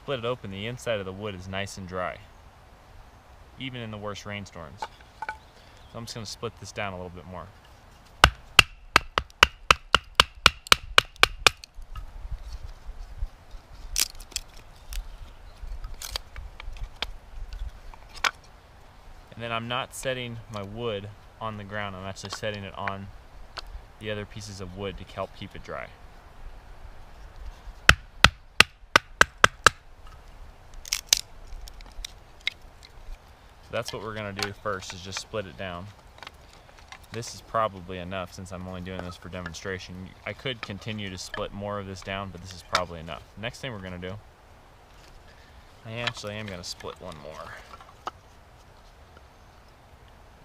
split it open, the inside of the wood is nice and dry, even in the worst rainstorms. So I'm just going to split this down a little bit more. And then I'm not setting my wood on the ground, I'm actually setting it on the other pieces of wood to help keep it dry. So that's what we're going to do first, is just split it down. This is probably enough since I'm only doing this for demonstration. I could continue to split more of this down, but this is probably enough. Next thing we're going to do, I actually am going to split one more.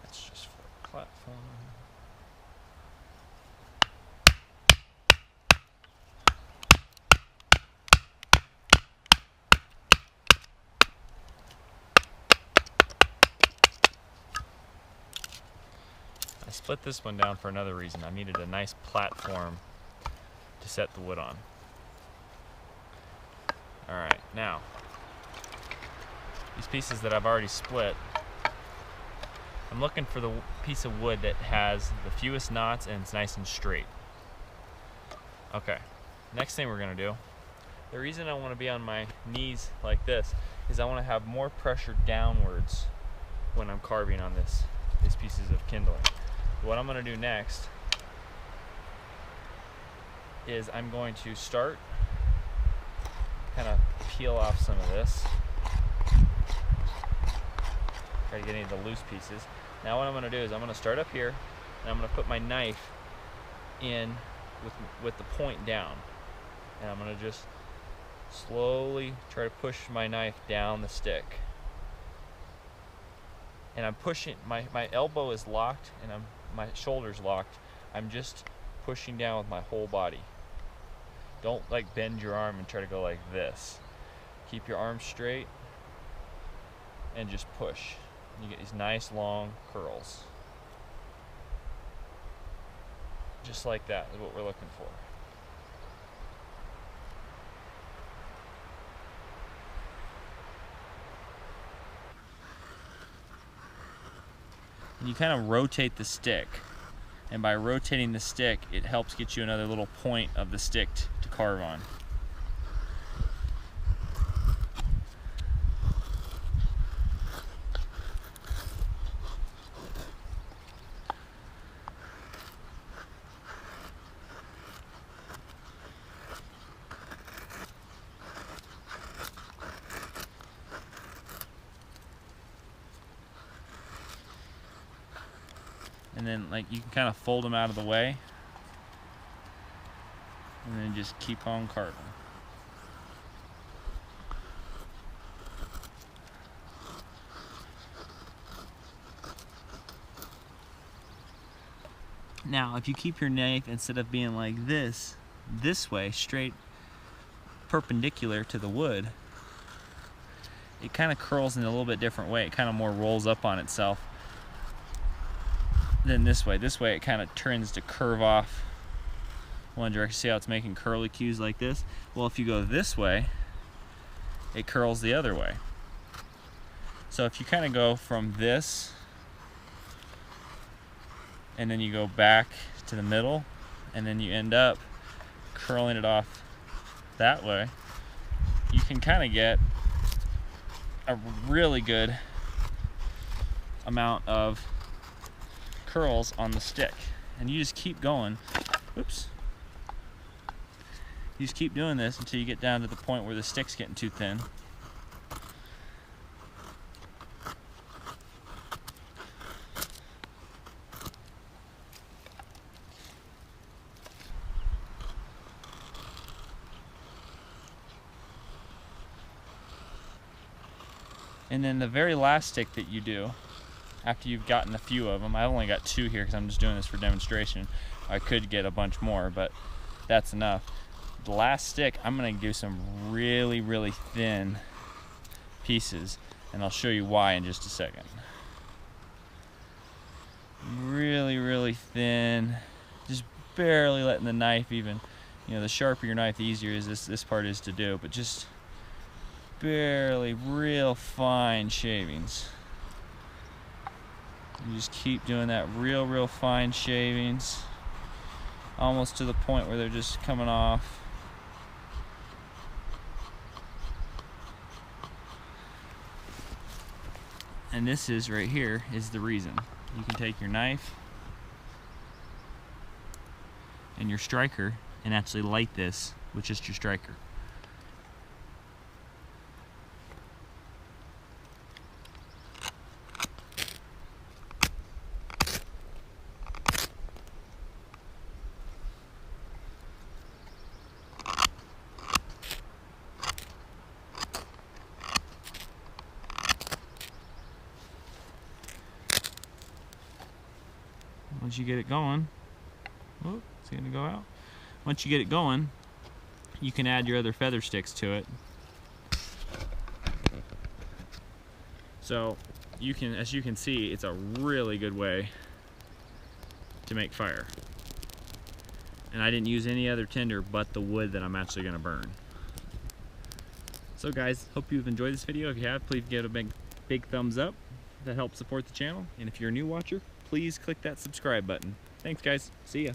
That's just for a platform. I split this one down for another reason. I needed a nice platform to set the wood on. Alright, now, these pieces that I've already split, I'm looking for the piece of wood that has the fewest knots and it's nice and straight. Okay, next thing we're going to do, the reason I want to be on my knees like this is I want to have more pressure downwards when I'm carving on these pieces of kindling. What I'm going to do next is I'm going to start kind of peel off some of this. Try to get any of the loose pieces. Now what I'm going to do is I'm going to start up here and I'm going to put my knife in with the point down. And I'm going to just slowly try to push my knife down the stick. And I'm pushing, my elbow is locked and my shoulder's locked. I'm just pushing down with my whole body. Don't like bend your arm and try to go like this. Keep your arm straight and just push. You get these nice long curls. Just like that is what we're looking for. And you kind of rotate the stick, and by rotating the stick it helps get you another little point of the stick to carve on. And then like you can kind of fold them out of the way and then just keep on carving. Now if you keep your knife, instead of being like this way, straight perpendicular to the wood, it kind of curls in a little bit different way. It kind of more rolls up on itself than this way. This way it kind of turns to curve off one direction. See how it's making curly cues like this? Well, if you go this way, it curls the other way. So if you kind of go from this and then you go back to the middle and then you end up curling it off that way, you can kind of get a really good amount of curls on the stick. And you just keep going. Oops. You just keep doing this until you get down to the point where the stick's getting too thin. And then the very last stick that you do, after you've gotten a few of them, I only got 2 here because I'm just doing this for demonstration. I could get a bunch more, but that's enough. The last stick, I'm going to do some really, really thin pieces, and I'll show you why in just a second. Really, really thin, just barely letting the knife even, you know, the sharper your knife, the easier is this part is to do, but just barely real fine shavings. You just keep doing that real fine shavings, almost to the point where they're just coming off. And this is right here is the reason. You can take your knife and your striker and actually light this with just your striker. Once you get it going, oh, it's gonna go out. Once you get it going, you can add your other feather sticks to it. So you can, as you can see, it's a really good way to make fire. And I didn't use any other tinder but the wood that I'm actually gonna burn. So guys, hope you've enjoyed this video. If you have, please give it a big thumbs up. That helps support the channel. And if you're a new watcher, please click that subscribe button. Thanks guys, see ya.